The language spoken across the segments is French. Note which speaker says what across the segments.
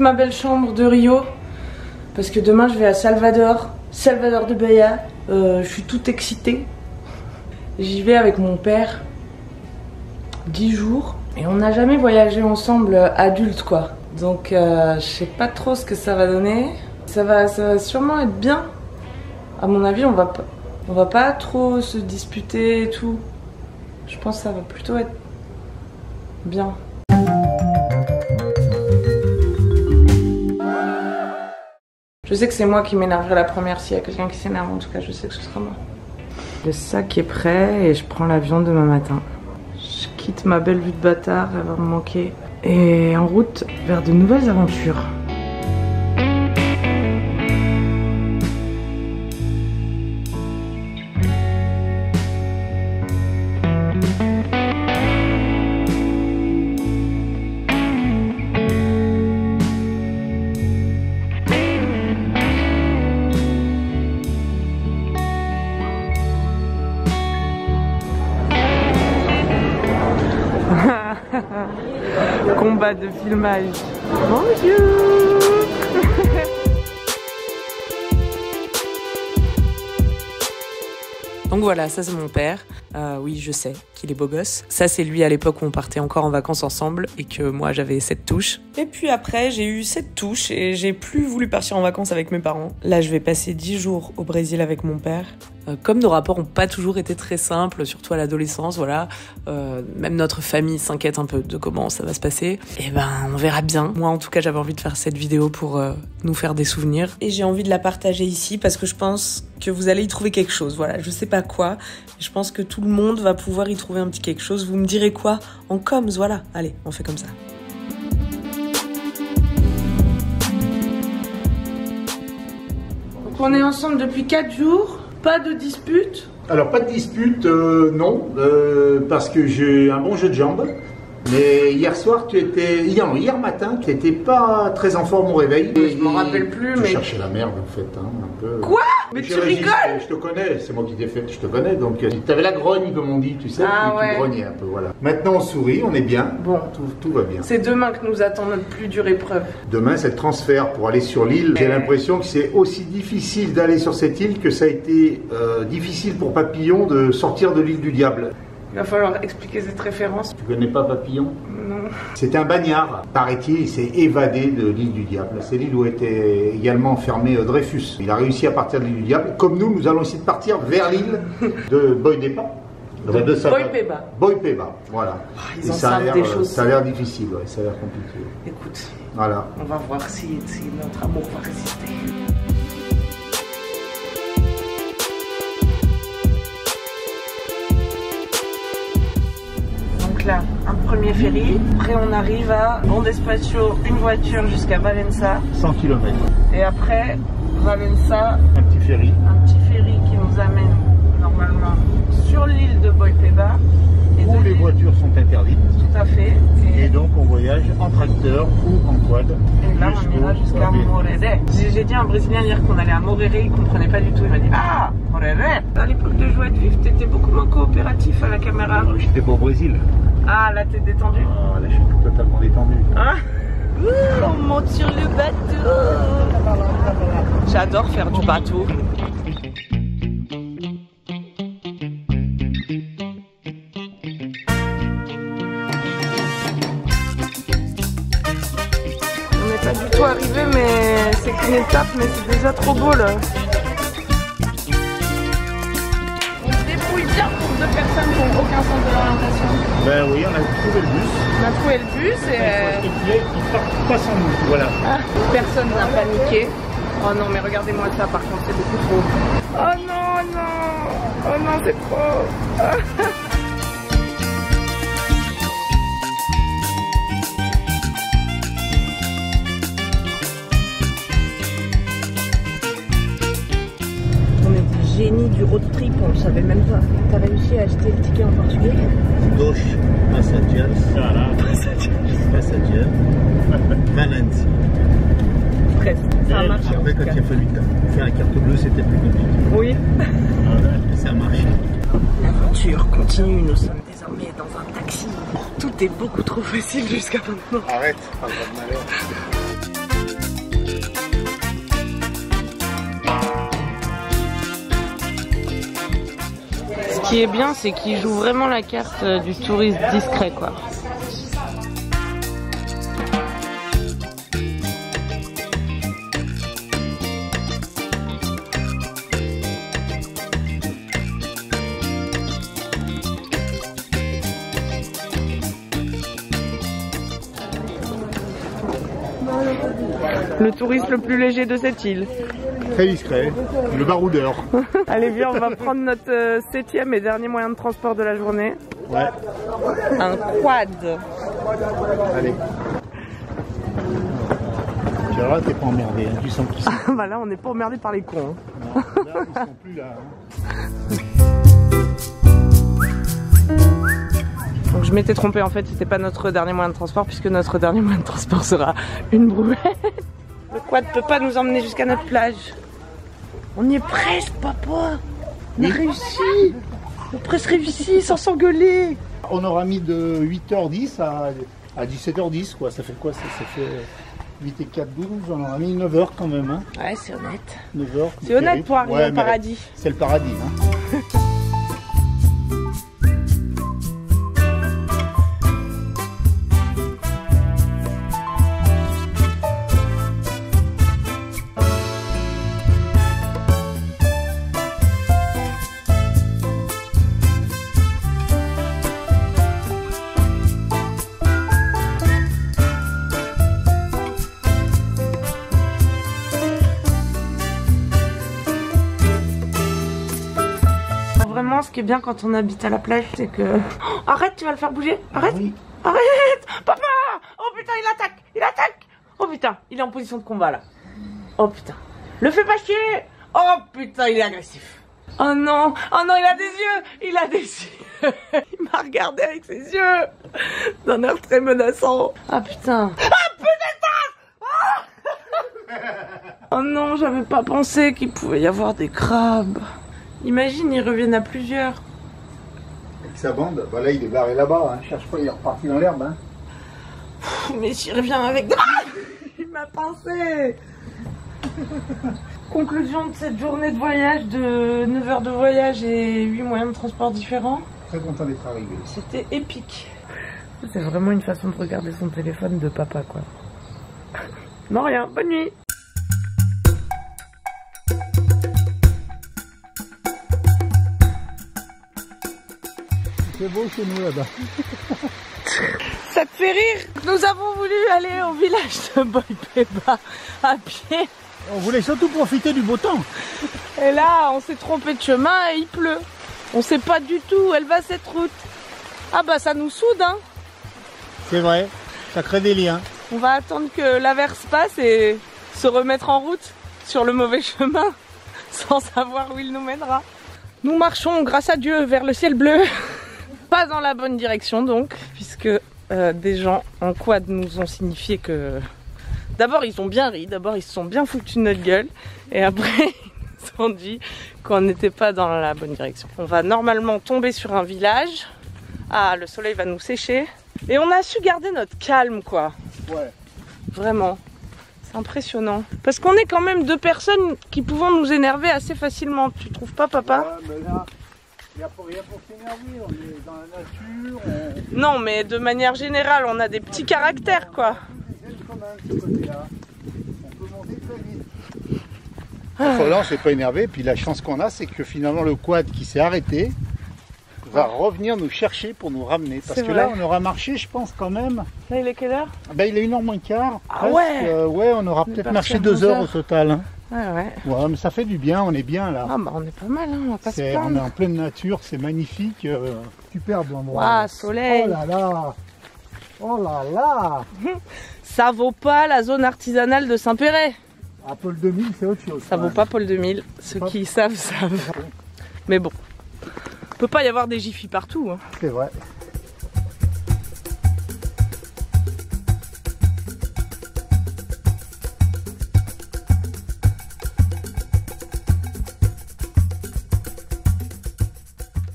Speaker 1: ma belle chambre de Rio parce que demain je vais à Salvador de Bahia. Je suis toute excitée. J'y vais avec mon père 10 jours et on n'a jamais voyagé ensemble adultes quoi. Donc je sais pas trop ce que ça va donner. Ça va sûrement être bien. À mon avis, on va pas trop se disputer et tout. Je pense que ça va plutôt être bien. Je sais que c'est moi qui m'énerverai la première s'il y a quelqu'un qui s'énerve. En tout cas, je sais que ce sera moi. Le sac est prêt et je prends l'avion demain matin. Je quitte ma belle vue de bâtard, elle va me manquer. Et en route vers de nouvelles aventures. Combat de filmage. Bonjour. Donc voilà, ça c'est mon père. Oui, je sais qu'il est beau gosse. Ça c'est lui à l'époque où on partait encore en vacances ensemble et que moi j'avais cette touche. Et puis après j'ai eu cette touche et j'ai plus voulu partir en vacances avec mes parents. Là je vais passer 10 jours au Brésil avec mon père. Comme nos rapports n'ont pas toujours été très simples, surtout à l'adolescence, voilà. Même notre famille s'inquiète un peu de comment ça va se passer. Et ben, on verra bien. Moi, en tout cas, j'avais envie de faire cette vidéo pour nous faire des souvenirs. Et j'ai envie de la partager ici parce que je pense que vous allez y trouver quelque chose. Voilà, je sais pas quoi. Je pense que tout le monde va pouvoir y trouver un petit quelque chose. Vous me direz quoi en coms, voilà. Allez, on fait comme ça. Donc, on est ensemble depuis 4 jours. Pas de dispute?
Speaker 2: Alors pas de dispute, non, parce que j'ai un bon jeu de jambes. Mais hier matin, tu n'étais pas très en forme au réveil.
Speaker 1: Je m'en rappelle plus,
Speaker 2: tu
Speaker 1: mais...
Speaker 2: cherchais la merde en fait, hein, un peu.
Speaker 1: Quoi? Mais tu rigoles?
Speaker 2: Je te connais, c'est moi qui t'ai fait, je te connais. Donc tu avais la grogne comme on dit, tu sais, tu grognais un peu, voilà. Maintenant on sourit, on est bien,
Speaker 1: bon.
Speaker 2: Tout va bien.
Speaker 1: C'est demain que nous attend notre plus dure épreuve.
Speaker 2: Demain c'est le transfert pour aller sur l'île. J'ai l'impression que c'est aussi difficile d'aller sur cette île que ça a été difficile pour Papillon de sortir de l'île du Diable.
Speaker 1: Il va falloir expliquer cette référence.
Speaker 2: Tu connais pas Papillon?
Speaker 1: Non.
Speaker 2: C'est un bagnard, paraît-il, il s'est évadé de l'île du Diable. C'est l'île où était également enfermé Dreyfus. Il a réussi à partir de l'île du Diable. Comme nous allons essayer de partir vers l'île de Boipeba. Boipeba, voilà.
Speaker 1: Ils en savent des choses.
Speaker 2: Ça a l'air difficile, ouais, ça a l'air compliqué.
Speaker 1: Écoute,
Speaker 2: voilà.
Speaker 1: On va voir si notre amour va résister. Là, un premier ferry, après on arrive à Bondespacio, une voiture jusqu'à Valença,
Speaker 2: 100 km.
Speaker 1: Et après Valença,
Speaker 2: un petit ferry
Speaker 1: qui nous amène normalement sur l'île de Boipeba.
Speaker 2: Où les voitures sont interdites.
Speaker 1: Tout à fait.
Speaker 2: Et donc on voyage en tracteur ou en quad.
Speaker 1: Et là on ira jusqu'à Morere. J'ai dit à un Brésilien hier qu'on allait à Morere, il comprenait pas du tout. Il m'a dit ah, Morere. À l'époque de Joie de Vivre, t'étais beaucoup moins coopératif à la caméra.
Speaker 2: J'étais pas au Brésil.
Speaker 1: Ah là t'es détendu.
Speaker 2: Ah là je suis totalement détendu.
Speaker 1: Ah. On monte sur le bateau. J'adore faire du bateau. Pas du tout arrivé, mais c'est qu'une étape, mais c'est déjà trop beau là. On se débrouille bien pour 2 personnes qui n'ont aucun sens de l'orientation.
Speaker 2: Ben oui, on a trouvé le bus.
Speaker 1: On a trouvé le bus et...
Speaker 2: Il part pas sans nous, voilà.
Speaker 1: Ah, personne n'a paniqué. Oh non, mais regardez-moi ça, par contre, c'est beaucoup trop. Oh non, non. Oh non, c'est trop. Génie du road trip, on le savait même pas. T'as réussi à acheter le ticket en portugais?
Speaker 2: Dos passagers, Valence.
Speaker 1: Presque, ça a marché.
Speaker 2: Après, quand il a fallu faire la carte bleue, c'était plus compliqué.
Speaker 1: Oui.
Speaker 2: Ça a marché.
Speaker 1: L'aventure continue, nous sommes désormais dans un taxi. Tout est beaucoup trop facile jusqu'à maintenant.
Speaker 2: Arrête, pas de malheur.
Speaker 1: Ce qui est bien, c'est qu'il joue vraiment la carte du touriste discret, quoi. Le touriste le plus léger de cette île.
Speaker 2: Très discret, le baroudeur.
Speaker 1: Allez viens, on va prendre notre 7e et dernier moyen de transport de la journée.
Speaker 2: Ouais.
Speaker 1: Un quad.
Speaker 2: Allez. Tu vois, t'es pas emmerdé, hein. Tu sens qu'ils sont...
Speaker 1: Bah là, on n'est pas emmerdé par les cons.
Speaker 2: Non, là, ils sont plus là. Hein.
Speaker 1: Donc je m'étais trompée, en fait, c'était pas notre dernier moyen de transport, puisque notre dernier moyen de transport sera une brouette. Le quad peut pas nous emmener jusqu'à notre plage. On y est presque, papa. On a réussi. On a presque réussi sans s'engueuler.
Speaker 2: On aura mis de 8h10 à 17h10, quoi. Ça fait quoi? Ça fait 8 et 4, 12. On aura mis 9h quand même. Hein.
Speaker 1: Ouais, c'est honnête.
Speaker 2: 9h.
Speaker 1: C'est honnête pour arriver au paradis.
Speaker 2: C'est le paradis. Hein.
Speaker 1: Vraiment, ce qui est bien quand on habite à la plage, c'est que... Oh, arrête, tu vas le faire bouger. Arrête,
Speaker 2: Oui.
Speaker 1: Arrête. Papa. Oh putain, il attaque. Il attaque. Oh putain, il est en position de combat là. Oh putain. Le fais pas chier. Oh putain, il est agressif. Oh non, il a des yeux. Il a des yeux. Il m'a regardé avec ses yeux d'un air très menaçant. Ah putain. Ah putain. Oh non, j'avais pas pensé qu'il pouvait y avoir des crabes. Imagine, ils reviennent à plusieurs.
Speaker 2: Avec sa bande, bah là il est barré là-bas, hein. Cherche pas, il est reparti dans l'herbe. Hein.
Speaker 1: Mais s'il revient avec... Ah, il m'a pincé. Conclusion de cette journée de voyage, de 9 heures de voyage et 8 moyens de transport différents.
Speaker 2: Très content d'être arrivé.
Speaker 1: C'était épique. C'est vraiment une façon de regarder son téléphone de papa, quoi. Non, rien, bonne nuit.
Speaker 2: C'est beau chez nous là-bas.
Speaker 1: Ça te fait rire? Nous avons voulu aller au village de Boipeba à pied.
Speaker 2: On voulait surtout profiter du beau temps.
Speaker 1: Et là, on s'est trompé de chemin et il pleut. On sait pas du tout où elle va cette route. Ah bah ça nous soude, hein.
Speaker 2: C'est vrai, ça crée des liens.
Speaker 1: On va attendre que l'averse passe et se remettre en route sur le mauvais chemin sans savoir où il nous mènera. Nous marchons, grâce à Dieu, vers le ciel bleu. Pas dans la bonne direction donc, puisque des gens en quad nous ont signifié que... D'abord ils ont bien ri, d'abord ils se sont bien foutus de notre gueule, et après ils nous ont dit qu'on n'était pas dans la bonne direction. On va normalement tomber sur un village, ah le soleil va nous sécher, et on a su garder notre calme quoi.
Speaker 2: Ouais.
Speaker 1: Vraiment, c'est impressionnant. Parce qu'on est quand même deux personnes qui pouvons nous énerver assez facilement, tu trouves pas papa?
Speaker 2: Ouais, mais là... Il n'y a rien pour s'énerver, on est dans la nature.
Speaker 1: Non, mais de manière générale, on a des petits caractères, quoi.
Speaker 2: On peut monter très vite. Là, on s'est pas énervé, puis la chance qu'on a, c'est que finalement le quad qui s'est arrêté va revenir nous chercher pour nous ramener. Parce que là, on aura marché, je pense, quand même. Là,
Speaker 1: il est quelle heure?
Speaker 2: Ben, il est 1h moins quart.
Speaker 1: Ah ouais.
Speaker 2: Ouais, on aura peut-être marché 2 heures au total. Hein.
Speaker 1: Ouais.
Speaker 2: Ouais, mais ça fait du bien, on est bien là.
Speaker 1: Ah bah on est pas mal, hein, on va pas se plaindre.
Speaker 2: On est en pleine nature, c'est magnifique, superbe endroit.
Speaker 1: Ah, soleil.
Speaker 2: Oh là là. Oh là là.
Speaker 1: Ça vaut pas la zone artisanale de Saint-Péret.
Speaker 2: À Pôle 2000, c'est autre chose.
Speaker 1: Ça vaut pas Pôle 2000, ceux qui savent, savent. Mais bon, peut pas y avoir des jiffy partout. Hein.
Speaker 2: C'est vrai.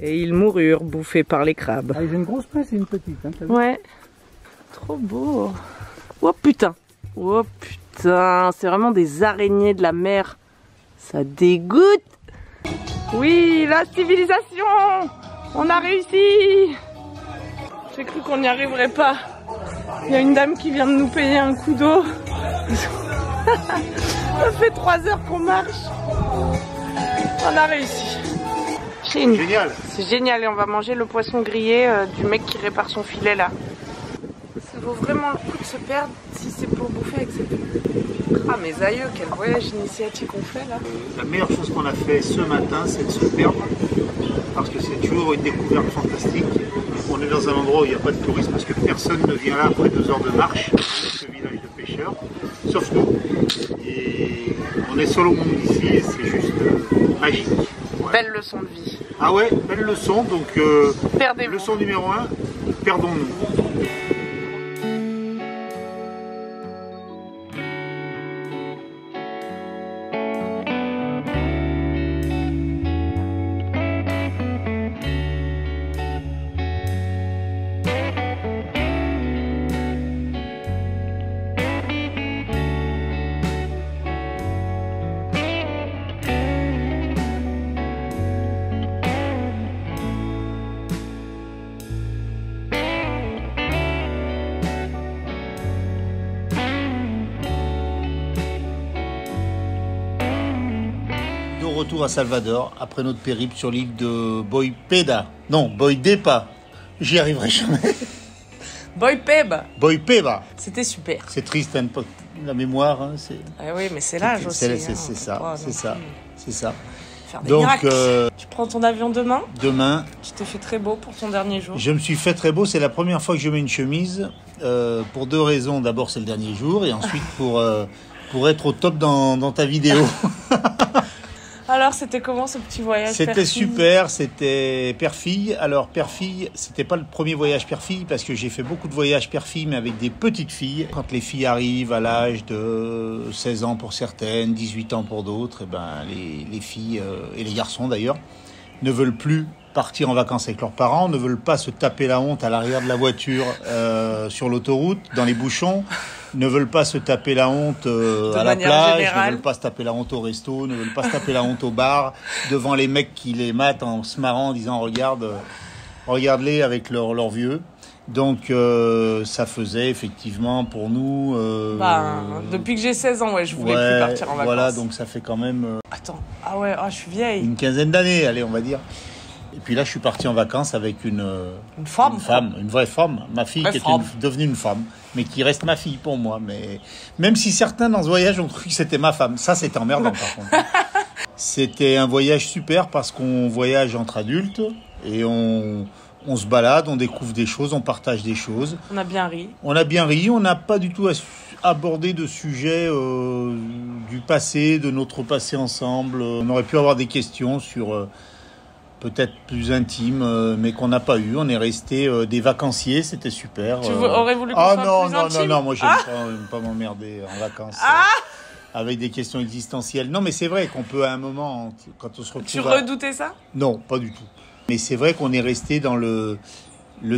Speaker 1: Et ils moururent bouffés par les crabes.
Speaker 2: Ah, ils ont une grosse pince et une petite. Hein,
Speaker 1: ouais. Trop beau. Oh putain. Oh putain. C'est vraiment des araignées de la mer. Ça dégoûte. Oui, la civilisation! On a réussi! J'ai cru qu'on n'y arriverait pas. Il y a une dame qui vient de nous payer un coup d'eau. Ça fait 3 heures qu'on marche. On a réussi.
Speaker 2: Génial.
Speaker 1: C'est génial et on va manger le poisson grillé du mec qui répare son filet là. Ça vaut vraiment le coup de se perdre si c'est pour bouffer avec cette... Ah mes aïeux, quel voyage initiatique on fait là.
Speaker 2: La meilleure chose qu'on a fait ce matin, c'est de se perdre. Parce que c'est toujours une découverte fantastique. On est dans un endroit où il n'y a pas de tourisme parce que personne ne vient là après 2 heures de marche, ce village de pêcheurs, sauf nous. Et on est seul au monde ici et c'est juste magique. Ouais.
Speaker 1: Belle leçon de vie.
Speaker 2: Ah ouais, belle leçon. Donc leçon numéro 1, perdons-nous. Retour à Salvador après notre périple sur l'île de Boipeba. Non, Boidepa. J'y arriverai jamais.
Speaker 1: Boipeba.
Speaker 2: Boipeba.
Speaker 1: C'était super.
Speaker 2: C'est triste, hein, la mémoire. Hein, c'est...
Speaker 1: Ah oui, mais c'est l'âge aussi.
Speaker 2: C'est ça, c'est ça.
Speaker 1: Faire des miracles. Tu prends ton avion demain.
Speaker 2: Demain.
Speaker 1: Tu t'es fait très beau pour ton dernier jour.
Speaker 2: Je me suis fait très beau. C'est la première fois que je mets une chemise. Pour 2 raisons. D'abord, c'est le dernier jour. Et ensuite, pour être au top dans ta vidéo.
Speaker 1: Alors, c'était comment ce petit voyage
Speaker 2: C'était
Speaker 1: père-fille?
Speaker 2: super, c'était père-fille. Alors, père-fille, c'était pas le premier voyage père-fille parce que j'ai fait beaucoup de voyages père-fille, mais avec des petites filles. Quand les filles arrivent à l'âge de 16 ans pour certaines, 18 ans pour d'autres, et ben, les filles, et les garçons d'ailleurs, ne veulent plus partir en vacances avec leurs parents, ne veulent pas se taper la honte à l'arrière de la voiture sur l'autoroute, dans les bouchons, ne veulent pas se taper la honte à la plage, générale. Ne veulent pas se taper la honte au resto, ne veulent pas se taper la honte au bar, devant les mecs qui les matent en se marrant, en disant regarde-les avec leur vieux. Donc ça faisait effectivement pour nous...
Speaker 1: depuis que j'ai 16 ans, je voulais plus partir en vacances.
Speaker 2: Voilà, donc ça fait quand même...
Speaker 1: Attends, je suis vieille.
Speaker 2: Une quinzaine d'années, allez, on va dire. Et puis là, je suis parti en vacances avec une femme, une vraie femme, ma fille qui est devenue une femme, mais qui reste ma fille pour moi. Mais même si certains dans ce voyage ont cru que c'était ma femme, ça c'était emmerdant par contre. C'était un voyage super parce qu'on voyage entre adultes et on se balade, on découvre des choses, on partage des choses.
Speaker 1: On a bien ri.
Speaker 2: On n'a pas du tout abordé de sujets du passé, de notre passé ensemble. On aurait pu avoir des questions sur... peut-être plus intime, mais qu'on n'a pas eu. On est resté des vacanciers, c'était super.
Speaker 1: Tu aurais voulu qu'on soit plus intime?
Speaker 2: Non, moi j'aime pas m'emmerder en vacances avec des questions existentielles. Non, mais c'est vrai qu'on peut à un moment, quand on se retrouve...
Speaker 1: Tu redoutais ça? Non,
Speaker 2: pas du tout. Mais c'est vrai qu'on est resté dans le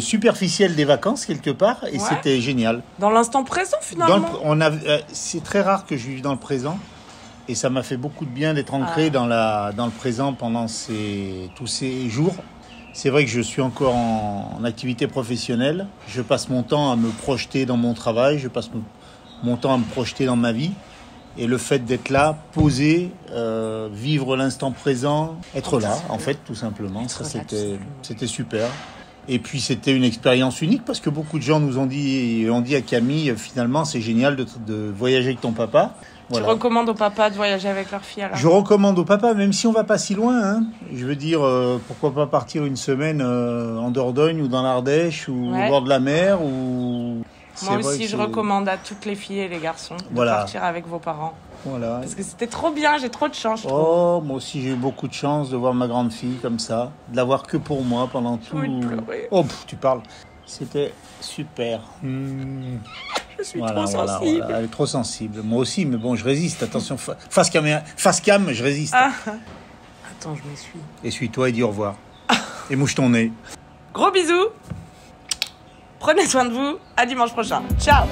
Speaker 2: superficiel des vacances quelque part, et c'était génial.
Speaker 1: Dans l'instant présent finalement.
Speaker 2: C'est très rare que je vive dans le présent. Et ça m'a fait beaucoup de bien d'être ancré dans le présent pendant tous ces jours. C'est vrai que je suis encore en activité professionnelle. Je passe mon temps à me projeter dans mon travail. Je passe mon temps à me projeter dans ma vie. Et le fait d'être là, posé, vivre l'instant présent, être là, en fait, tout simplement. Ça, c'était super. Et puis, c'était une expérience unique parce que beaucoup de gens nous ont dit à Camille, finalement, c'est génial de voyager avec ton papa.
Speaker 1: Voilà. Tu recommandes aux papas de voyager avec leur fille alors?
Speaker 2: Je recommande aux papas, même si on va pas si loin. Hein. Je veux dire, pourquoi pas partir une semaine en Dordogne ou dans l'Ardèche ou au bord de la mer ou...
Speaker 1: Moi aussi, je recommande à toutes les filles et les garçons de partir avec vos parents. Voilà. Parce que c'était trop bien, j'ai trop de chance. Je trouve.
Speaker 2: Moi aussi, j'ai eu beaucoup de chance de voir ma grande fille comme ça, de l'avoir que pour moi pendant tout... tu parles. C'était super.
Speaker 1: Je suis trop sensible.
Speaker 2: Voilà. Elle est trop sensible. Moi aussi, mais bon, je résiste. Attention, face cam, je résiste.
Speaker 1: Attends, je m'essuie.
Speaker 2: Essuie-toi et dis au revoir. Et mouche ton nez.
Speaker 1: Gros bisous. Prenez soin de vous. À dimanche prochain. Ciao.